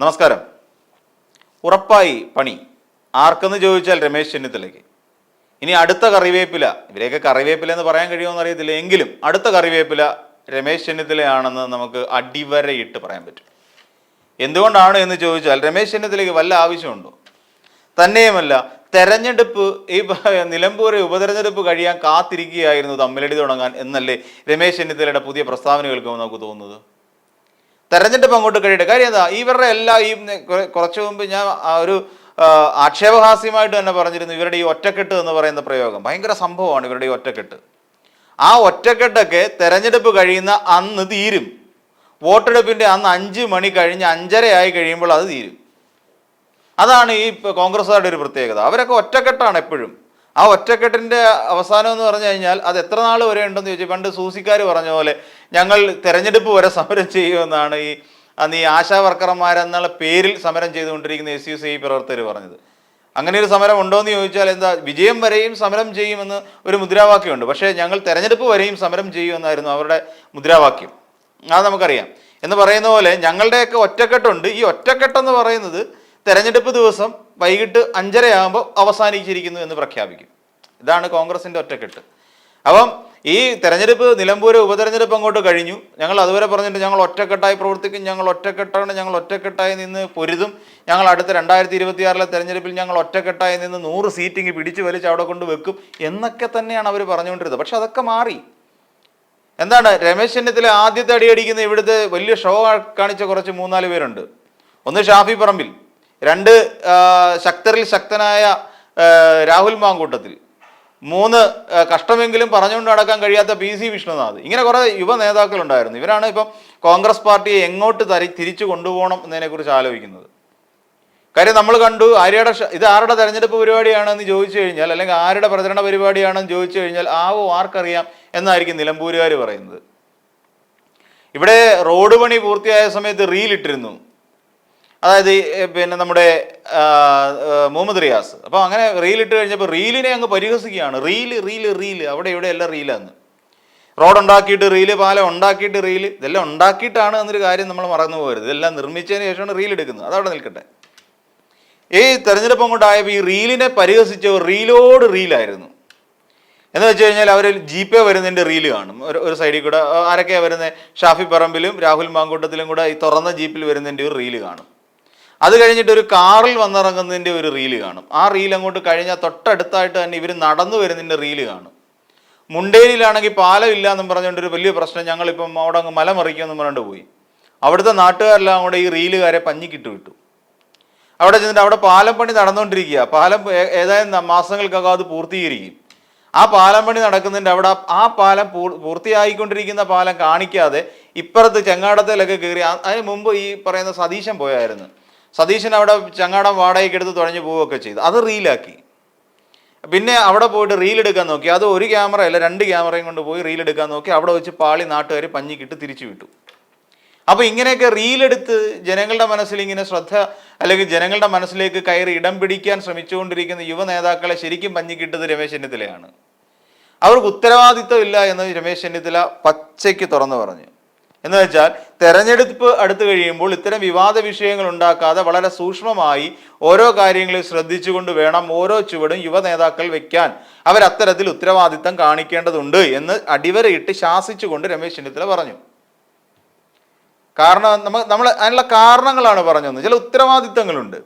നമസ്കാരം. ഉറപ്പായി പണി ആർക്കെന്ന് ചോദിച്ചാൽ രമേശ് ചെന്നിത്തലയ്ക്ക്. ഇനി അടുത്ത കറിവേപ്പില, ഇവരെയൊക്കെ കറിവേപ്പില എന്ന് പറയാൻ കഴിയുമെന്ന് അറിയത്തില്ല, എങ്കിലും അടുത്ത കറിവേപ്പില രമേശ് ചെന്നിത്തലയാണെന്ന് നമുക്ക് അടിവരയിട്ട് പറയാൻ പറ്റും. എന്തുകൊണ്ടാണ് എന്ന് ചോദിച്ചാൽ രമേശ് ചെന്നിത്തലയ്ക്ക് വല്ല ആവശ്യമുണ്ടോ? തന്നെയുമല്ല, തെരഞ്ഞെടുപ്പ് ഈ നിലമ്പൂർ ഉപതെരഞ്ഞെടുപ്പ് കഴിയാൻ കാത്തിരിക്കുകയായിരുന്നു തമ്മിലടി തുടങ്ങാൻ എന്നല്ലേ രമേശ് ചെന്നിത്തലയുടെ പുതിയ പ്രസ്താവന കേൾക്കുമ്പോൾ നമുക്ക് തോന്നുന്നത്. തെരഞ്ഞെടുപ്പ് അങ്ങോട്ട് കഴിയട്ടെ. കാര്യം എന്താ, ഇവരുടെ എല്ലാ ഈ കുറച്ചു മുമ്പ് ഞാൻ ഒരു ആക്ഷേപഹാസ്യമായിട്ട് തന്നെ പറഞ്ഞിരുന്നു, ഇവരുടെ ഈ ഒറ്റക്കെട്ട് എന്ന് പറയുന്ന പ്രയോഗം ഭയങ്കര സംഭവമാണ്. ഇവരുടെ ഈ ഒറ്റക്കെട്ട്, ആ ഒറ്റക്കെട്ടൊക്കെ തെരഞ്ഞെടുപ്പ് കഴിയുന്ന അന്ന് തീരും. വോട്ടെടുപ്പിൻ്റെ അന്ന് 5 മണി കഴിഞ്ഞ് 5:30 ആയി കഴിയുമ്പോൾ അത് തീരും. അതാണ് ഈ കോൺഗ്രസ്സുകാരുടെ ഒരു പ്രത്യേകത. അവരൊക്കെ ഒറ്റക്കെട്ടാണ് എപ്പോഴും. ആ ഒറ്റക്കെട്ടിൻ്റെ അവസാനം എന്ന് പറഞ്ഞു കഴിഞ്ഞാൽ അത് എത്ര നാൾ വരെ ഉണ്ടെന്ന് ചോദിച്ചാൽ, പണ്ട് സൂസിക്കാർ പറഞ്ഞ പോലെ ഞങ്ങൾ തെരഞ്ഞെടുപ്പ് വരെ സമരം ചെയ്യുമെന്നാണ് അന്ന് ഈ ആശാ വർക്കർമാരെന്നുള്ള പേരിൽ സമരം ചെയ്തുകൊണ്ടിരിക്കുന്ന SUCI പ്രവർത്തകർ പറഞ്ഞത്. അങ്ങനെ ഒരു സമരം ഉണ്ടോ എന്ന് ചോദിച്ചാൽ എന്താ, വിജയം വരെയും സമരം ചെയ്യുമെന്ന് ഒരു മുദ്രാവാക്യമുണ്ട്. പക്ഷേ ഞങ്ങൾ തെരഞ്ഞെടുപ്പ് വരെയും സമരം ചെയ്യുമെന്നായിരുന്നു അവരുടെ മുദ്രാവാക്യം. അത് നമുക്കറിയാം. എന്ന് പറയുന്ന പോലെ ഞങ്ങളുടെയൊക്കെ ഒറ്റക്കെട്ടുണ്ട്. ഈ ഒറ്റക്കെട്ടെന്ന് പറയുന്നത് തെരഞ്ഞെടുപ്പ് ദിവസം വൈകിട്ട് 5:30 ആകുമ്പോൾ അവസാനിച്ചിരിക്കുന്നു എന്ന് പ്രഖ്യാപിക്കും. ഇതാണ് കോൺഗ്രസിൻ്റെ ഒറ്റക്കെട്ട്. അപ്പം ഈ തെരഞ്ഞെടുപ്പ്, നിലമ്പൂർ ഉപതെരഞ്ഞെടുപ്പ് അങ്ങോട്ട് കഴിഞ്ഞു. ഞങ്ങൾ അതുവരെ പറഞ്ഞിട്ട് ഞങ്ങൾ ഒറ്റക്കെട്ടായി പ്രവർത്തിക്കും, ഞങ്ങൾ ഒറ്റക്കെട്ടാണ്, ഞങ്ങൾ ഒറ്റക്കെട്ടായി നിന്ന് പൊരുതും, ഞങ്ങൾ അടുത്ത 2026 തെരഞ്ഞെടുപ്പിൽ ഞങ്ങൾ ഒറ്റക്കെട്ടായി നിന്ന് 100 സീറ്റിങ് പിടിച്ചു വലിച്ച് അവിടെ കൊണ്ട് വെക്കും എന്നൊക്കെ തന്നെയാണ് അവർ പറഞ്ഞുകൊണ്ടിരുന്നത്. പക്ഷെ അതൊക്കെ മാറി. എന്താണ്, രമേശ് ചെന്നിത്തല ആദ്യത്തെ അടിയടിക്കുന്ന ഇവിടുത്തെ വലിയ ഷോ കാണിച്ച കുറച്ച് 3-4 പേരുണ്ട്. ഒന്ന് ഷാഫി പറമ്പിൽ, 2 ശക്തരിൽ ശക്തനായ രാഹുൽ മാങ്കൂട്ടത്തിൽ, 3 കഷ്ടമെങ്കിലും പറഞ്ഞുകൊണ്ട് നടക്കാൻ കഴിയാത്ത PC വിഷ്ണുനാഥ്. ഇങ്ങനെ കുറേ യുവ നേതാക്കളുണ്ടായിരുന്നു. ഇവരാണ് ഇപ്പം കോൺഗ്രസ് പാർട്ടിയെ എങ്ങോട്ട് തിരിച്ചു കൊണ്ടുപോകണം എന്നതിനെക്കുറിച്ച് ആലോചിക്കുന്നത്. കാര്യം നമ്മൾ കണ്ടു, ഇത് ആരുടെ തെരഞ്ഞെടുപ്പ് പരിപാടിയാണെന്ന് ചോദിച്ചു കഴിഞ്ഞാൽ, അല്ലെങ്കിൽ ആരുടെ പ്രചരണ പരിപാടിയാണെന്ന് ചോദിച്ചു കഴിഞ്ഞാൽ ആർക്കറിയാം എന്നായിരിക്കും നിലമ്പൂരുകാർ പറയുന്നത്. ഇവിടെ റോഡ് പണി പൂർത്തിയായ സമയത്ത് റീലിട്ടിരുന്നു, അതായത് പിന്നെ നമ്മുടെ മുഹമ്മദ് റിയാസ്. അപ്പോൾ അങ്ങനെ റീലിട്ട് കഴിഞ്ഞപ്പോൾ റീലിനെ അങ്ങ് പരിഹസിക്കുകയാണ്. റീല് അവിടെ ഇവിടെ എല്ലാം റീലാന്ന്. റോഡ് ഉണ്ടാക്കിയിട്ട് റീല്, പാലം ഉണ്ടാക്കിയിട്ട് റീല്, ഇതെല്ലാം ഉണ്ടാക്കിയിട്ടാണ് എന്നൊരു കാര്യം നമ്മൾ മറന്നു പോകരുത്. ഇതെല്ലാം നിർമ്മിച്ചതിന് ശേഷമാണ് റീൽ എടുക്കുന്നത്. അതവിടെ നിൽക്കട്ടെ. ഈ തെരഞ്ഞെടുപ്പ് അങ്ങോട്ടായപ്പോൾ ഈ റീലിനെ പരിഹസിച്ചവർ റീലോട് റീലായിരുന്നു. എന്ന് വെച്ച് കഴിഞ്ഞാൽ അവർ GP വരുന്നതിൻ്റെ റീല് കാണും. ഒരു സൈഡിൽ കൂടെ ആരൊക്കെയാണ് വരുന്നത്, ഷാഫി പറമ്പിലും രാഹുൽ മാങ്കൂട്ടത്തിലും കൂടെ ഈ തുറന്ന ജീപ്പിൽ വരുന്നതിൻ്റെ ഒരു റീല് കാണും. അത് കഴിഞ്ഞിട്ട് ഒരു കാറിൽ വന്നിറങ്ങുന്നതിൻ്റെ ഒരു റീല് കാണും. ആ റീൽ അങ്ങോട്ട് കഴിഞ്ഞാൽ തൊട്ടടുത്തായിട്ട് തന്നെ ഇവർ നടന്നു വരുന്നതിൻ്റെ റീല് കാണും. മുണ്ടേരിയിലാണെങ്കിൽ പാലം ഇല്ല എന്നും പറഞ്ഞുകൊണ്ടൊരു വലിയ പ്രശ്നം, ഞങ്ങളിപ്പം അവിടെ അങ്ങ് മലമറിക്കുമെന്നും പറഞ്ഞുകൊണ്ട് പോയി. അവിടുത്തെ നാട്ടുകാരെല്ലാം കൂടെ ഈ റീലുകാരെ പഞ്ഞിക്കിട്ട് വിട്ടു. അവിടെ ചെന്നിട്ട് അവിടെ പാലം പണി നടന്നുകൊണ്ടിരിക്കുക. പാലം ഏതായാലും മാസങ്ങൾക്കകം അത് പൂർത്തീകരിക്കും. ആ പാലം പണി നടക്കുന്നതിൻ്റെ അവിടെ ആ പാലം പൂർത്തിയായിക്കൊണ്ടിരിക്കുന്ന പാലം കാണിക്കാതെ ഇപ്പുറത്ത് ചെങ്ങാടത്തിലൊക്കെ കയറി. അതിന് മുമ്പ് ഈ പറയുന്ന സതീശൻ പോയായിരുന്നു. സതീശൻ അവിടെ ചങ്ങാടം വാടകയ്ക്ക് എടുത്ത് തുഴഞ്ഞു പോവുകയൊക്കെ ചെയ്തു. അത് റീലാക്കി. പിന്നെ അവിടെ പോയിട്ട് റീലെടുക്കാൻ നോക്കി. അത് ഒരു ക്യാമറ അല്ല, 2 ക്യാമറയും കൊണ്ട് പോയി റീലെടുക്കാൻ നോക്കി. അവിടെ വെച്ച് പാളി നാട്ടുകാർ പഞ്ഞിക്കിട്ട് തിരിച്ചു വിട്ടു. അപ്പോൾ ഇങ്ങനെയൊക്കെ റീലെടുത്ത് ജനങ്ങളുടെ മനസ്സിൽ ഇങ്ങനെ ശ്രദ്ധ, അല്ലെങ്കിൽ ജനങ്ങളുടെ മനസ്സിലേക്ക് കയറി ഇടം പിടിക്കാൻ ശ്രമിച്ചുകൊണ്ടിരിക്കുന്ന യുവ നേതാക്കളെ ശരിക്കും പഞ്ഞിക്കിട്ടത് രമേശ് ചെന്നിത്തലയാണ്. അവർക്ക് ഉത്തരവാദിത്വം ഇല്ല എന്ന് രമേശ് ചെന്നിത്തല പച്ചയ്ക്ക് തുറന്നു പറഞ്ഞു. എന്ന് വെച്ചാൽ തെരഞ്ഞെടുപ്പ് അടുത്ത് കഴിയുമ്പോൾ ഇത്തരം വിവാദ വിഷയങ്ങൾ ഉണ്ടാക്കാതെ വളരെ സൂക്ഷ്മമായി ഓരോ കാര്യങ്ങളും ശ്രദ്ധിച്ചുകൊണ്ട് വേണം ഓരോ ചുവടും യുവ നേതാക്കൾ വെക്കാൻ. അവരത്തരത്തിൽ ഉത്തരവാദിത്തം കാണിക്കേണ്ടതുണ്ട് എന്ന് അടിവരയിട്ട് ശാസിച്ചുകൊണ്ട് രമേശ് ചെന്നിത്തല പറഞ്ഞു. കാരണം നമ്മൾ അതിനുള്ള കാരണങ്ങളാണ് പറഞ്ഞത്. ചില ഉത്തരവാദിത്തങ്ങളുണ്ട്.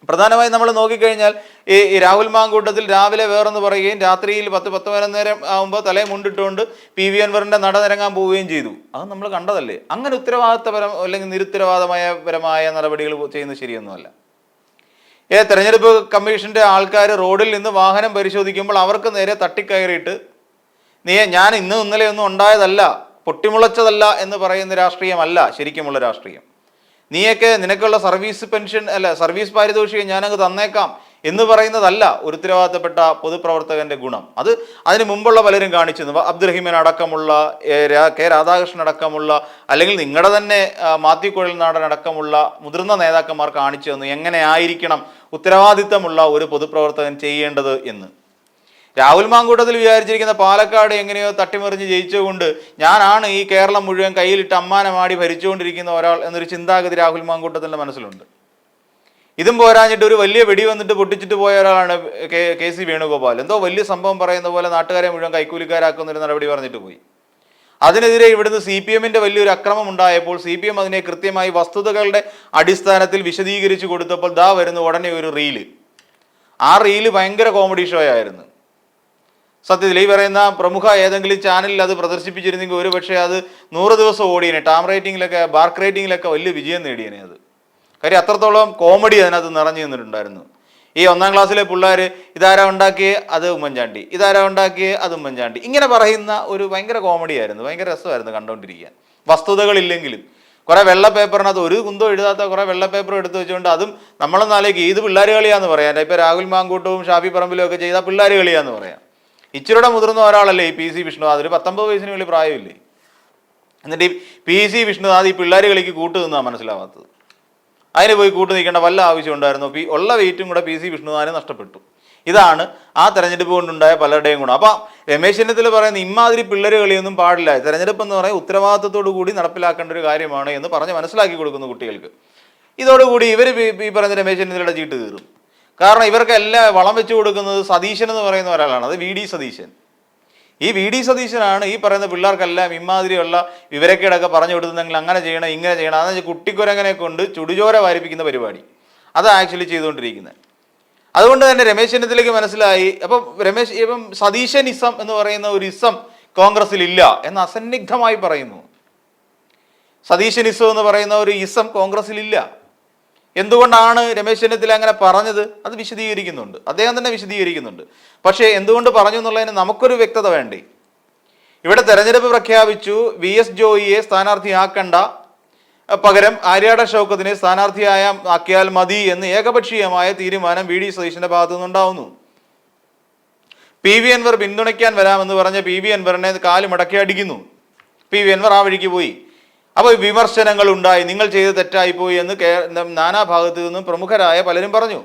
പ്രധാനമായും നമ്മൾ നോക്കിക്കഴിഞ്ഞാൽ ഈ രാഹുൽ മാങ്കൂട്ടത്തിൽ രാവിലെ വേറെന്ന് പറയുകയും രാത്രിയിൽ 10-11 നേരം ആകുമ്പോൾ തലയെ മുണ്ടിട്ടുകൊണ്ട് PV അൻവറിൻ്റെ നട നിരങ്ങാൻ പോവുകയും ചെയ്തു. അത് നമ്മൾ കണ്ടതല്ലേ. അങ്ങനെ അല്ലെങ്കിൽ നിരുത്തരവാദപരമായ നടപടികൾ ചെയ്യുന്നത് ശരിയൊന്നുമല്ല. തെരഞ്ഞെടുപ്പ് കമ്മീഷൻ്റെ ആൾക്കാർ റോഡിൽ നിന്ന് വാഹനം പരിശോധിക്കുമ്പോൾ അവർക്ക് നേരെ തട്ടിക്കയറിയിട്ട് ഞാൻ ഇന്നലെ ഒന്നും ഉണ്ടായതല്ല, പൊട്ടിമുളച്ചതല്ല എന്ന് പറയുന്ന രാഷ്ട്രീയമല്ല ശരിക്കുമുള്ള രാഷ്ട്രീയം. നിനക്കുള്ള സർവീസ് പെൻഷൻ അല്ല, സർവീസ് പാരിതോഷികം ഞാനങ്ങ് തന്നേക്കാം എന്ന് പറയുന്നതല്ല ഒരു ഉത്തരവാദിത്തപ്പെട്ട പൊതുപ്രവർത്തകന്റെ ഗുണം. അതിന് മുമ്പുള്ള പലരും കാണിച്ചു. അബ്ദുറഹിമാൻ അടക്കമുള്ള, K രാധാകൃഷ്ണൻ അടക്കമുള്ള, അല്ലെങ്കിൽ നിങ്ങളുടെ തന്നെ മാത്യു കുഴൽനാടൻ അടക്കമുള്ള മുതിർന്ന നേതാക്കന്മാർ കാണിച്ചു തന്നു എങ്ങനെ ആയിരിക്കണം ഉത്തരവാദിത്തമുള്ള ഒരു പൊതുപ്രവർത്തകൻ ചെയ്യേണ്ടത് എന്ന്. രാഹുൽ മാങ്കൂട്ടത്തിൽ വിചാരിച്ചിരിക്കുന്ന പാലക്കാട് എങ്ങനെയോ തട്ടിമറിഞ്ഞ് ജയിച്ചുകൊണ്ട് ഞാനാണ് ഈ കേരളം മുഴുവൻ കയ്യിലിട്ട് അമ്മാനമാടി ഭരിച്ചുകൊണ്ടിരിക്കുന്ന ഒരാൾ എന്നൊരു ചിന്താഗതി രാഹുൽ മാങ്കൂട്ടത്തിൻ്റെ മനസ്സിലുണ്ട്. ഇതും പോരാഞ്ഞിട്ട് ഒരു വലിയ വെടി വന്നിട്ട് പൊട്ടിച്ചിട്ട് പോയ ഒരാളാണ് കെ സി വേണുഗോപാൽ. എന്തോ വലിയ സംഭവം പറയുന്ന പോലെ നാട്ടുകാരെ മുഴുവൻ കൈക്കൂലിക്കാരാക്കുന്ന ഒരു നടപടി പറഞ്ഞിട്ട് പോയി. അതിനെതിരെ ഇവിടുന്ന് CPM-ന്റെ വലിയൊരു അക്രമം ഉണ്ടായപ്പോൾ CPM അതിനെ കൃത്യമായി വസ്തുതകളുടെ അടിസ്ഥാനത്തിൽ വിശദീകരിച്ചു കൊടുത്തപ്പോൾ ദാ വരുന്ന ഉടനെ ഒരു റീല്. ആ റീല് ഭയങ്കര കോമഡി ഷോ ആയിരുന്നു. സത്യത്തിൽ ഈ പറയുന്ന പ്രമുഖ ഏതെങ്കിലും ചാനലിൽ അത് പ്രദർശിപ്പിച്ചിരുന്നെങ്കിൽ ഒരു പക്ഷേ അത് 100 ദിവസം ഓടിയനെ, ടാം റേറ്റിങ്ങിലൊക്കെ ബാർക്ക് റേറ്റിങ്ങിലൊക്കെ വലിയ വിജയം നേടിയനെ. അത് കാര്യം അത്രത്തോളം കോമഡി അതിനകത്ത് നിറഞ്ഞു നിന്നിട്ടുണ്ടായിരുന്നു. ഈ 1ാം ക്ലാസ്സിലെ പിള്ളേർ ഇതാരാ ഉണ്ടാക്കിയേ, അത് ഉമ്മൻചാണ്ടി, ഇതാരാ ഉണ്ടാക്കിയേ, അത് ഉമ്മൻചാണ്ടി, ഇങ്ങനെ പറയുന്ന ഒരു ഭയങ്കര കോമഡി ആയിരുന്നു. ഭയങ്കര രസമായിരുന്നു കണ്ടുകൊണ്ടിരിക്കാൻ. വസ്തുതകളില്ലെങ്കിലും കുറെ വെള്ള പേപ്പറിനകത്ത് ഒരു കുന്തോ എഴുതാത്ത കുറെ വെള്ള പേപ്പർ എടുത്ത് വെച്ചുകൊണ്ട് അതും നമ്മളൊന്നാലേക്ക് ഇത് പിള്ളേർ കളിയാന്ന് പറയാം. ഇപ്പൊ രാഹുൽ മാങ്കൂട്ടവും ഷാഫി പറമ്പിലും ഒക്കെ ചെയ്താൽ പിള്ളേർ കളിയാന്ന് പറയാം. ഇച്ചിരിയുടെ മുതിർന്ന ഒരാളല്ലേ ഈ PC വിഷ്ണുനാഥ്, ഒരു 19 വയസ്സിന് വലിയ പ്രായമില്ലേ. എന്നിട്ട് ഈ PC വിഷ്ണുനാഥ് ഈ പിള്ളേർ കളിക്ക് കൂട്ടു നിന്നാണ് മനസ്സിലാവാത്തത്. അതിന് പോയി കൂട്ടു നിൽക്കേണ്ട വല്ല ആവശ്യം ഉണ്ടായിരുന്നു? ഉള്ള വെയിറ്റും കൂടെ PC വിഷ്ണുനാഥിന് നഷ്ടപ്പെട്ടു. ഇതാണ് ആ തെരഞ്ഞെടുപ്പ് കൊണ്ടുണ്ടായ പലരുടെയും ഗുണം. അപ്പം രമേശ് ചെന്നിത്തല പറയുന്ന ഇമാതിരി പിള്ളേർ കളിയൊന്നും പാടില്ല, തെരഞ്ഞെടുപ്പ് എന്ന് പറയുന്നത് ഉത്തരവാദിത്തത്തോടു കൂടി നടപ്പിലാക്കേണ്ട ഒരു കാര്യമാണ് എന്ന് പറഞ്ഞ് മനസ്സിലാക്കി കൊടുക്കുന്നു കുട്ടികൾക്ക്. ഇതോടുകൂടി ഇവർ ഈ പറയുന്ന രമേശ് ചെന്നിത്തലയുടെ ചീട്ട് കീറും. കാരണം ഇവർക്കെല്ലാം വളം വെച്ചു കൊടുക്കുന്നത് സതീശൻ എന്ന് പറയുന്ന ഒരാളാണ്. അത് VD സതീശൻ. ഈ VD സതീശനാണ് ഈ പറയുന്ന പിള്ളേർക്കെല്ലാം ഇമാതിരിയുള്ള വിവരക്കേടൊക്കെ പറഞ്ഞു കൊടുക്കുന്നെങ്കിൽ അങ്ങനെ ചെയ്യണം ഇങ്ങനെ ചെയ്യണം, അതെന്ന് വെച്ചാൽ കുട്ടിക്കുരങ്ങനെ കൊണ്ട് ചുടുചോര വാരിപ്പിക്കുന്ന പരിപാടി അത് ആക്ച്വലി ചെയ്തുകൊണ്ടിരിക്കുന്നത്. അതുകൊണ്ട് തന്നെ രമേശ് ചെന്നിത്തലയ്ക്ക് മനസ്സിലായി. ഇപ്പം സതീശൻ ഇസം എന്ന് പറയുന്ന ഒരു ഇസം കോൺഗ്രസിൽ ഇല്ല എന്ന് അസന്നിഗ്ധമായി പറയുന്നു. സതീശൻ ഇസം എന്ന് പറയുന്ന ഒരു ഇസം കോൺഗ്രസിൽ ഇല്ല. എന്തുകൊണ്ടാണ് രമേശ് ചെന്നിത്തല അങ്ങനെ പറഞ്ഞത് അത് വിശദീകരിക്കുന്നുണ്ട്, അദ്ദേഹം തന്നെ വിശദീകരിക്കുന്നുണ്ട്. പക്ഷേ എന്തുകൊണ്ട് പറഞ്ഞു എന്നുള്ളതിന് നമുക്കൊരു വ്യക്തത വേണ്ടേ. ഇവിടെ തെരഞ്ഞെടുപ്പ് പ്രഖ്യാപിച്ചു, VS ജോയിയെ സ്ഥാനാർത്ഥിയാക്കണ്ട, പകരം ആര്യാട ഷൗക്കത്തിനെ സ്ഥാനാർത്ഥിയാക്കിയാൽ മതി എന്ന് ഏകപക്ഷീയമായ തീരുമാനം VD സതീശന്റെ ഭാഗത്തു നിന്നുണ്ടാവുന്നു. PV അൻവർ പിന്തുണയ്ക്കാൻ വരാമെന്ന് പറഞ്ഞ PV അൻവറിനെ കാല് മടക്കി അടിക്കുന്നു. PV അൻവർ ആ വഴിക്ക് പോയി. അപ്പോൾ വിമർശനങ്ങൾ ഉണ്ടായി, നിങ്ങൾ ചെയ്ത് തെറ്റായിപ്പോയി എന്ന് നാനാ ഭാഗത്തു നിന്നും പ്രമുഖരായ പലരും പറഞ്ഞു.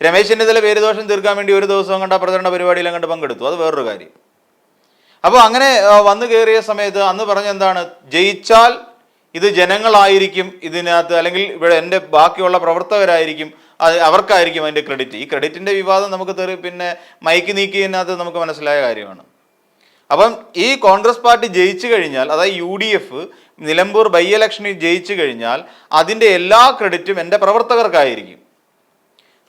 രമേശ് ചെന്നിത്തല പേരുദോഷം തീർക്കാൻ വേണ്ടി ഒരു ദിവസം കണ്ട പ്രചരണ പരിപാടിയിലും കണ്ട് പങ്കെടുത്തു, അത് വേറൊരു കാര്യം. അപ്പോൾ അങ്ങനെ വന്നു കയറിയ സമയത്ത് അന്ന് പറഞ്ഞെന്താണ്, ജയിച്ചാൽ ഇത് ജനങ്ങളായിരിക്കും ഇതിനകത്ത്, അല്ലെങ്കിൽ ഇവിടെ എൻ്റെ ബാക്കിയുള്ള പ്രവർത്തകരായിരിക്കും, അവർക്കായിരിക്കും അതിൻ്റെ ക്രെഡിറ്റ്. ഈ ക്രെഡിറ്റിൻ്റെ വിവാദം നമുക്ക് പിന്നെ മൈക്ക് നീക്കിയതിനകത്ത് നമുക്ക് മനസ്സിലായ കാര്യമാണ്. അപ്പം ഈ കോൺഗ്രസ് പാർട്ടി ജയിച്ചു കഴിഞ്ഞാൽ, അതായത് UDF നിലമ്പൂർ ബൈ ഇലക്ഷനിൽ ജയിച്ചു കഴിഞ്ഞാൽ അതിൻ്റെ എല്ലാ ക്രെഡിറ്റും എൻ്റെ പ്രവർത്തകർക്കായിരിക്കും.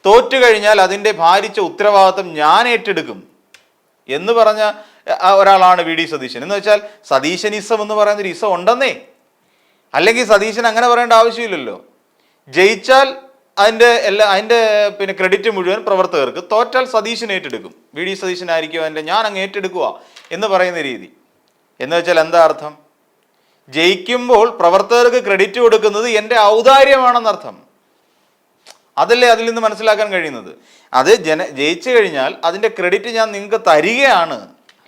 തോറ്റു കഴിഞ്ഞാൽ അതിൻ്റെ ഭാരിച്ച ഉത്തരവാദിത്വം ഞാൻ ഏറ്റെടുക്കും എന്ന് പറഞ്ഞ ഒരാളാണ് VD സതീശൻ. എന്ന് വെച്ചാൽ സതീശനിസം എന്ന് പറയുന്നൊരു ഇസം ഉണ്ടെന്നേ. അല്ലെങ്കിൽ സതീശൻ അങ്ങനെ പറയേണ്ട ആവശ്യമില്ലല്ലോ. ജയിച്ചാൽ അതിൻ്റെ പിന്നെ ക്രെഡിറ്റ് മുഴുവൻ പ്രവർത്തകർക്ക്, തോറ്റാൽ സതീശൻ ഏറ്റെടുക്കും, VD സതീശനായിരിക്കും അതിൻ്റെ, ഞാൻ അങ്ങ് ഏറ്റെടുക്കുക എന്ന് പറയുന്ന രീതി. എന്ന് വെച്ചാൽ എന്താ അർത്ഥം? ജയിക്കുമ്പോൾ പ്രവർത്തകർക്ക് ക്രെഡിറ്റ് കൊടുക്കുന്നത് എൻ്റെ ഔദാര്യമാണെന്നർത്ഥം. അതല്ലേ അതിൽ നിന്ന് മനസ്സിലാക്കാൻ കഴിയുന്നത്. അത് ജയിച്ചു കഴിഞ്ഞാൽ അതിൻ്റെ ക്രെഡിറ്റ് ഞാൻ നിങ്ങൾക്ക് തരികയാണ്,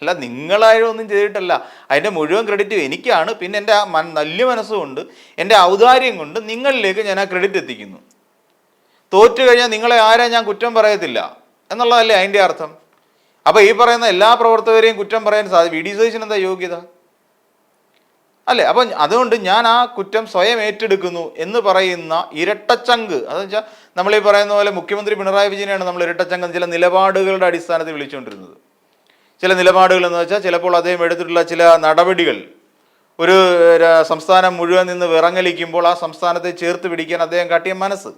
അല്ല നിങ്ങളാരും ഒന്നും ചെയ്തിട്ടല്ല. അതിൻ്റെ മുഴുവൻ ക്രെഡിറ്റ് എനിക്കാണ്. പിന്നെ എൻ്റെ നല്ല മനസ്സുകൊണ്ട് എൻ്റെ ഔദാര്യം കൊണ്ട് നിങ്ങളിലേക്ക് ഞാൻ ആ ക്രെഡിറ്റ് എത്തിക്കുന്നു. തോറ്റു കഴിഞ്ഞാൽ നിങ്ങളെ ആരാ ഞാൻ കുറ്റം പറയത്തില്ല എന്നുള്ളതല്ലേ അതിൻ്റെ അർത്ഥം. അപ്പോൾ ഈ പറയുന്ന എല്ലാ പ്രവർത്തകരെയും കുറ്റം പറയാൻ VD സതീശൻ എന്താ യോഗ്യത അല്ലേ? അപ്പം അതുകൊണ്ട് ഞാൻ ആ കുറ്റം സ്വയം ഏറ്റെടുക്കുന്നു എന്ന് പറയുന്ന ഇരട്ടച്ചങ്ക്, അതെന്ന് വെച്ചാൽ നമ്മളീ പറയുന്ന പോലെ മുഖ്യമന്ത്രി പിണറായി വിജയനെയാണ് നമ്മൾ ഇരട്ടച്ചങ്ക് ചില നിലപാടുകളുടെ അടിസ്ഥാനത്തിൽ വിളിച്ചുകൊണ്ടിരുന്നത്. ചില നിലപാടുകൾ എന്ന് വെച്ചാൽ ചിലപ്പോൾ അദ്ദേഹം എടുത്തിട്ടുള്ള ചില നടപടികൾ ഒരു സംസ്ഥാനം മുഴുവൻ നിന്ന് വിറങ്ങലിക്കുമ്പോൾ ആ സംസ്ഥാനത്തെ ചേർത്ത് പിടിക്കാൻ അദ്ദേഹം കാട്ടിയ മനസ്സ്,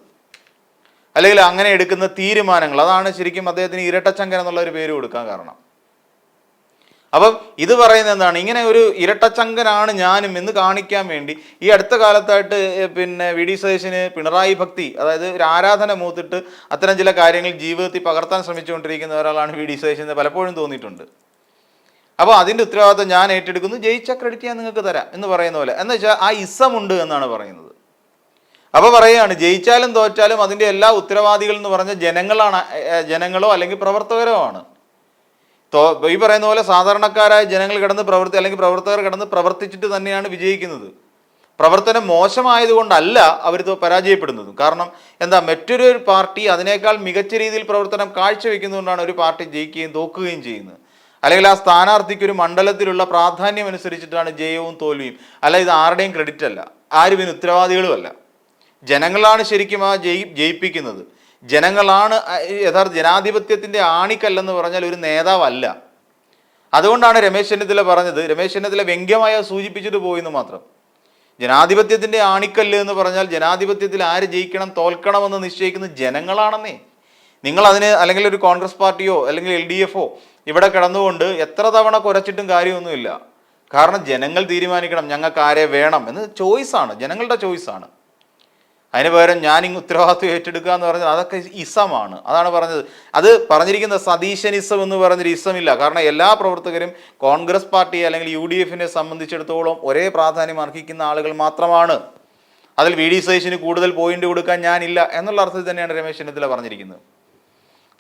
അല്ലെങ്കിൽ അങ്ങനെ എടുക്കുന്ന തീരുമാനങ്ങൾ, അതാണ് ശരിക്കും അദ്ദേഹത്തിന് ഇരട്ടച്ചങ്കൻ എന്നുള്ള ഒരു പേര് കൊടുക്കാൻ കാരണം. അപ്പം ഇത് പറയുന്നത് എന്താണ്, ഇങ്ങനെ ഒരു ഇരട്ടച്ചങ്കനാണ് ഞാനും എന്ന് കാണിക്കാൻ വേണ്ടി ഈ അടുത്ത കാലത്തായിട്ട് പിന്നെ VD സതീശന് പിണറായി ഭക്തി, അതായത് ഒരു ആരാധന മൂത്തിട്ട് അത്തരം ചില കാര്യങ്ങൾ ജീവിതത്തിൽ പകർത്താൻ ശ്രമിച്ചുകൊണ്ടിരിക്കുന്ന ഒരാളാണ് VD സതീശൻ എന്ന് പലപ്പോഴും തോന്നിയിട്ടുണ്ട്. അപ്പോൾ അതിൻ്റെ ഉത്തരവാദിത്വം ഞാൻ ഏറ്റെടുക്കുന്നു, ജയിച്ച ക്രെഡിറ്റ് ഞാൻ നിങ്ങൾക്ക് തരാം എന്ന് പറയുന്ന പോലെ. എന്ന് വെച്ചാൽ ആ ഇസമുണ്ട് എന്നാണ് പറയുന്നത്. അപ്പോൾ പറയുകയാണ് ജയിച്ചാലും തോറ്റാലും അതിൻ്റെ എല്ലാ ഉത്തരവാദികൾ എന്ന് പറഞ്ഞ ജനങ്ങളോ അല്ലെങ്കിൽ പ്രവർത്തകരോ ആണ്. ഈ പറയുന്ന പോലെ സാധാരണക്കാരായ ജനങ്ങൾ അല്ലെങ്കിൽ പ്രവർത്തകർ കിടന്ന് പ്രവർത്തിച്ചിട്ട് തന്നെയാണ് വിജയിക്കുന്നത്. പ്രവർത്തനം മോശമായതുകൊണ്ടല്ല അവർ പരാജയപ്പെടുന്നതും. കാരണം എന്താ, മറ്റൊരു പാർട്ടി അതിനേക്കാൾ മികച്ച രീതിയിൽ പ്രവർത്തനം കാഴ്ചവെക്കുന്നതുകൊണ്ടാണ് ഒരു പാർട്ടി ജയിക്കുകയും തോക്കുകയും ചെയ്യുന്നത്. അല്ലെങ്കിൽ ആ സ്ഥാനാർത്ഥിക്ക് ഒരു മണ്ഡലത്തിലുള്ള പ്രാധാന്യം അനുസരിച്ചിട്ടാണ് ജയവും തോൽവിയും. അല്ല, ഇത് ആരുടെയും ക്രെഡിറ്റ് അല്ല, ആരും ഇതിന് ഉത്തരവാദികളുമല്ല. ജനങ്ങളാണ് ശരിക്കും ആ ജയിപ്പിക്കുന്നത്. ജനങ്ങളാണ് യഥാർത്ഥ ജനാധിപത്യത്തിൻ്റെ ആണിക്കല്ലെന്ന് പറഞ്ഞാൽ ഒരു നേതാവല്ല. അതുകൊണ്ടാണ് രമേശ് ചെന്നിത്തല പറഞ്ഞത്, രമേശ് ചെന്നിത്തല വ്യംഗ്യമായി സൂചിപ്പിച്ചിട്ട് പോയെന്ന് മാത്രം. ജനാധിപത്യത്തിൻ്റെ ആണിക്കല്ല് എന്ന് പറഞ്ഞാൽ ജനാധിപത്യത്തിൽ ആര് ജയിക്കണം തോൽക്കണമെന്ന് നിശ്ചയിക്കുന്നത് ജനങ്ങളാണെന്നേ. നിങ്ങളതിന് അല്ലെങ്കിൽ ഒരു കോൺഗ്രസ് പാർട്ടിയോ അല്ലെങ്കിൽ LDFോ ഇവിടെ കിടന്നുകൊണ്ട് എത്ര തവണ കുരച്ചിട്ടും കാര്യമൊന്നുമില്ല. കാരണം ജനങ്ങൾ തീരുമാനിക്കണം ഞങ്ങൾക്ക് ആരെ വേണം എന്ന്. ചോയ്സാണ്, ജനങ്ങളുടെ ചോയ്സാണ്. അതിന് പകരം ഞാനിങ്ങ് ഉത്തരവാദിത്വം ഏറ്റെടുക്കുക എന്ന് പറഞ്ഞാൽ അതൊക്കെ ഇസമാണ്. അതാണ് പറഞ്ഞത്. അത് പറഞ്ഞിരിക്കുന്ന സതീശനിസം എന്ന് പറഞ്ഞൊരു ഇസമില്ല. കാരണം എല്ലാ പ്രവർത്തകരും കോൺഗ്രസ് പാർട്ടിയെ അല്ലെങ്കിൽ UDFനെ സംബന്ധിച്ചിടത്തോളം ഒരേ പ്രാധാന്യം അർഹിക്കുന്ന ആളുകൾ മാത്രമാണ്. അതിൽ VD സതീശന് കൂടുതൽ പോയിന്റ് കൊടുക്കാൻ ഞാനില്ല എന്നുള്ള അർത്ഥത്തിൽ തന്നെയാണ് രമേശ് ചെന്നിത്തല പറഞ്ഞിരിക്കുന്നത്.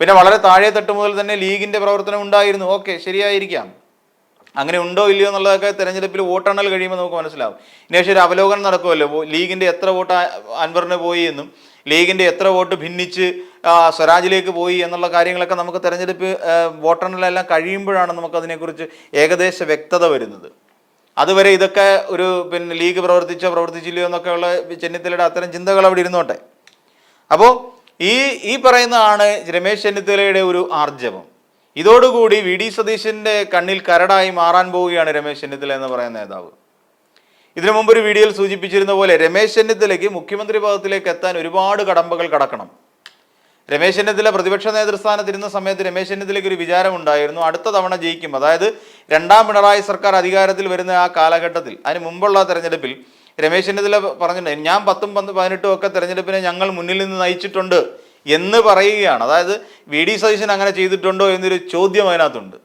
പിന്നെ വളരെ താഴെ തട്ട് മുതൽ തന്നെ ലീഗിൻ്റെ പ്രവർത്തനം ഉണ്ടായിരുന്നു. ഓക്കെ, ശരിയായിരിക്കാം. അങ്ങനെ ഉണ്ടോ ഇല്ലയോ എന്നുള്ളതൊക്കെ തെരഞ്ഞെടുപ്പിൽ വോട്ടെണ്ണൽ കഴിയുമ്പോൾ നമുക്ക് മനസ്സിലാവും. ഇനി ഒരു അവലോകനം നടക്കുമല്ലോ, ലീഗിൻ്റെ എത്ര വോട്ട് അൻവറിന് പോയി എന്നും ലീഗിൻ്റെ എത്ര വോട്ട് ഭിന്നിച്ച് സ്വരാജിലേക്ക് പോയി എന്നുള്ള കാര്യങ്ങളൊക്കെ നമുക്ക് തെരഞ്ഞെടുപ്പ് വോട്ടെണ്ണലെല്ലാം കഴിയുമ്പോഴാണ് നമുക്കതിനെക്കുറിച്ച് ഏകദേശ വ്യക്തത വരുന്നത്. അതുവരെ ഇതൊക്കെ ഒരു ലീഗ് പ്രവർത്തിച്ചില്ലയോ എന്നൊക്കെയുള്ള ചെന്നിത്തലയുടെ അത്തരം ചിന്തകൾ അവിടെ ഇരുന്നോട്ടെ. അപ്പോൾ ഈ പറയുന്നതാണ് രമേശ് ചെന്നിത്തലയുടെ ഒരു ആർജവം. ഇതോടുകൂടി VD സതീശൻ്റെ കണ്ണിൽ കരടായി മാറാൻ പോവുകയാണ് രമേശ് ചെന്നിത്തല എന്ന് പറയുന്ന നേതാവ്. ഇതിനു മുമ്പ് ഒരു വീഡിയോയിൽ സൂചിപ്പിച്ചിരുന്ന പോലെ രമേശ് ചെന്നിത്തലയ്ക്ക് മുഖ്യമന്ത്രി പദത്തിലേക്ക് എത്താൻ ഒരുപാട് കടമ്പകൾ കടക്കണം. രമേശ് ചെന്നിത്തല പ്രതിപക്ഷ നേതൃസ്ഥാനത്തിരുന്ന സമയത്ത് രമേശ് ചെന്നിത്തലയ്ക്ക് ഒരു വിചാരമുണ്ടായിരുന്നു, അടുത്ത തവണ ജയിക്കും. അതായത് രണ്ടാം പിണറായി സർക്കാർ അധികാരത്തിൽ വരുന്ന ആ കാലഘട്ടത്തിൽ, അതിന് മുമ്പുള്ള തെരഞ്ഞെടുപ്പിൽ രമേശ് ചെന്നിത്തല പറഞ്ഞിട്ടുണ്ട്, ഞാൻ 10ഉം 18ഉം ഒക്കെ തെരഞ്ഞെടുപ്പിനെ ഞങ്ങൾ മുന്നിൽ നിന്ന് നയിച്ചിട്ടുണ്ട് എന്ന് പറയുകയാണ്. അതായത് VD സതീശൻ അങ്ങനെ ചെയ്തിട്ടുണ്ടോ എന്നൊരു ചോദ്യം അതിനകത്തുണ്ട്.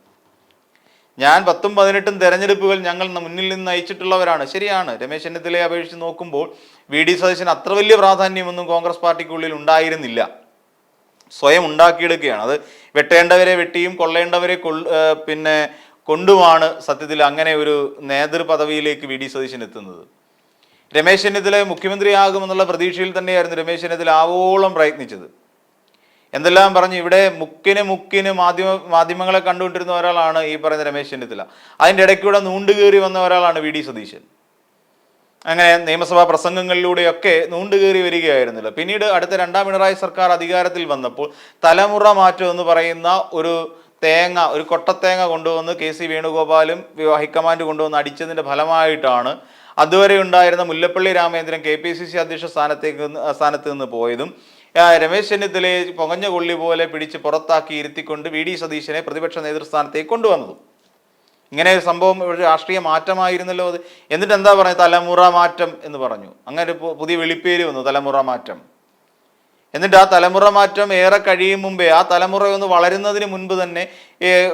ഞാൻ 10ഉം 18ഉം തെരഞ്ഞെടുപ്പുകൾ ഞങ്ങൾ മുന്നിൽ നിന്ന് നയിച്ചിട്ടുള്ളവരാണ്. ശരിയാണ്, രമേശ് ചെന്നിത്തലയെ അപേക്ഷിച്ച് നോക്കുമ്പോൾ VD സതീശൻ അത്ര വലിയ പ്രാധാന്യമൊന്നും കോൺഗ്രസ് പാർട്ടിക്കുള്ളിൽ ഉണ്ടായിരുന്നില്ല. സ്വയം ഉണ്ടാക്കിയെടുക്കുകയാണ്. അത് വെട്ടേണ്ടവരെ വെട്ടിയും കൊള്ളേണ്ടവരെ കൊണ്ടുമാണ് സത്യത്തിൽ അങ്ങനെ ഒരു നേതൃപദവിയിലേക്ക് VD സതീശൻ എത്തുന്നത്. രമേശ് ചെന്നിത്തല മുഖ്യമന്ത്രിയാകുമെന്നുള്ള പ്രതീക്ഷയിൽ തന്നെയായിരുന്നു രമേശ് ചെന്നിത്തല ആവോളം പ്രയത്നിച്ചത്. എന്തെല്ലാം പറഞ്ഞു, ഇവിടെ മുക്കിന് മാധ്യമങ്ങളെ കണ്ടുകൊണ്ടിരുന്ന ഒരാളാണ് ഈ പറയുന്ന രമേശ് ചെന്നിത്തല. അതിൻ്റെ ഇടയ്ക്കൂടെ നൂണ്ടുകയറി വന്ന ഒരാളാണ് VD സതീശൻ. അങ്ങനെ നിയമസഭാ പ്രസംഗങ്ങളിലൂടെയൊക്കെ നൂണ്ടുകയറി വരികയായിരുന്നില്ല. പിന്നീട് അടുത്ത രണ്ടാം പിണറായി സർക്കാർ അധികാരത്തിൽ വന്നപ്പോൾ തലമുറ മാറ്റം എന്ന് പറയുന്ന ഒരു കൊട്ടത്തേങ്ങ കൊണ്ടുവന്ന് KC വേണുഗോപാലും ഹൈക്കമാൻഡ് കൊണ്ടുവന്ന് അടിച്ചതിൻ്റെ ഫലമായിട്ടാണ് അതുവരെ ഉണ്ടായിരുന്ന മുല്ലപ്പള്ളി രാമചന്ദ്രൻ KPCC അധ്യക്ഷ സ്ഥാനത്ത് നിന്ന് പോയതും രമേശ് ചെന്നിത്തലയെ പൊങ്ങഞ്ഞ കൊള്ളി പോലെ പിടിച്ച് പുറത്താക്കി ഇരുത്തിക്കൊണ്ട് VD സതീശനെ പ്രതിപക്ഷ നേതൃസ്ഥാനത്തേക്ക് കൊണ്ടുവന്നതും. ഇങ്ങനെ ഒരു സംഭവം ഒരു രാഷ്ട്രീയ മാറ്റമായിരുന്നല്ലോ അത്. എന്നിട്ട് എന്താ പറയുക, തലമുറ മാറ്റം എന്ന് പറഞ്ഞു. അങ്ങനെ ഒരു പുതിയ വിളിപ്പേര് വന്നു, തലമുറ മാറ്റം. എന്നിട്ട് ആ തലമുറ മാറ്റം ഏറെ കഴിയും മുമ്പേ, ആ തലമുറ ഒന്ന് വളരുന്നതിന് മുൻപ് തന്നെ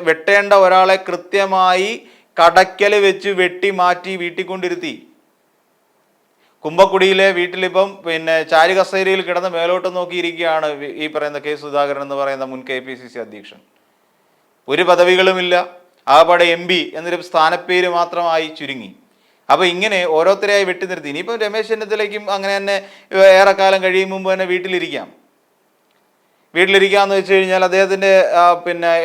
വെട്ടേണ്ട ഒരാളെ കൃത്യമായി കടയ്ക്കൽ വെച്ച് വെട്ടി മാറ്റി വീട്ടിൽ കൊണ്ടിരുത്തി. കുമ്പക്കുടിയിലെ വീട്ടിലിപ്പം ചാരി കസേരയിൽ കിടന്ന് മേലോട്ട് നോക്കിയിരിക്കുകയാണ് ഈ പറയുന്ന K സുധാകരൻ എന്ന് പറയുന്ന മുൻ KPCC അധ്യക്ഷൻ. ഒരു പദവികളുമില്ല, ആപാടെ MP എന്നൊരു സ്ഥാനപ്പേര് മാത്രമായി ചുരുങ്ങി. അപ്പോൾ ഇങ്ങനെ ഓരോരുത്തരെയായി വെട്ടി നിർത്തി. ഇനിയിപ്പം രമേശ് ചെന്നിത്തലയ്ക്കും അങ്ങനെ തന്നെ ഏറെക്കാലം കഴിയും മുമ്പ് തന്നെ വീട്ടിലിരിക്കാമെന്ന് വെച്ച് കഴിഞ്ഞാൽ അദ്ദേഹത്തിൻ്റെ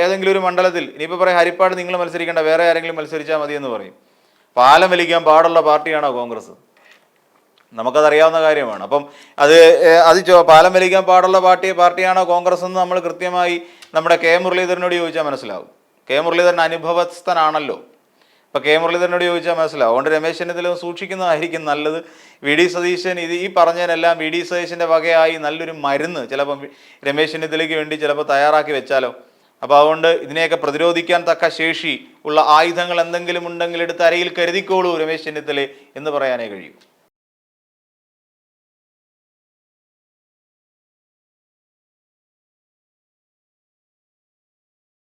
ഏതെങ്കിലും ഒരു മണ്ഡലത്തിൽ ഇനിയിപ്പോൾ പറയും ഹരിപ്പാട് നിങ്ങൾ മത്സരിക്കേണ്ട, വേറെ ആരെങ്കിലും മത്സരിച്ചാൽ മതി എന്ന് പറയും. പാലം വലിക്കാൻ പാടുള്ള പാർട്ടിയാണോ കോൺഗ്രസ്? നമുക്കതറിയാവുന്ന കാര്യമാണ്. അപ്പം പാലം വലിക്കാൻ പാടുള്ള പാർട്ടിയാണോ കോൺഗ്രസ് എന്ന് നമ്മൾ കൃത്യമായി നമ്മുടെ K മുരളീധരനോട് ചോദിച്ചാൽ മനസ്സിലാവും. K മുരളീധരൻ അനുഭവസ്ഥനാണല്ലോ. അപ്പോൾ K മുരളീധരനോട് ചോദിച്ചാൽ മനസ്സിലാവും. അതുകൊണ്ട് രമേശ് ചെന്നിത്തല സൂക്ഷിക്കുന്നതായിരിക്കും നല്ലത്. VD സതീശൻ ഈ പറഞ്ഞതിനെല്ലാം VD സതീശൻ്റെ വകയായി നല്ലൊരു മരുന്ന് ചിലപ്പം രമേശ് ചെന്നിത്തലയ്ക്ക് വേണ്ടി ചിലപ്പോൾ തയ്യാറാക്കി വെച്ചാലോ. അപ്പോൾ അതുകൊണ്ട് ഇതിനെയൊക്കെ പ്രതിരോധിക്കാൻ തക്ക ശേഷി ഉള്ള ആയുധങ്ങൾ എന്തെങ്കിലും ഉണ്ടെങ്കിൽ എടുത്ത് അരയിൽ കരുതിക്കോളൂ രമേശ് ചെന്നിത്തല എന്ന് പറയാനേ കഴിയൂ.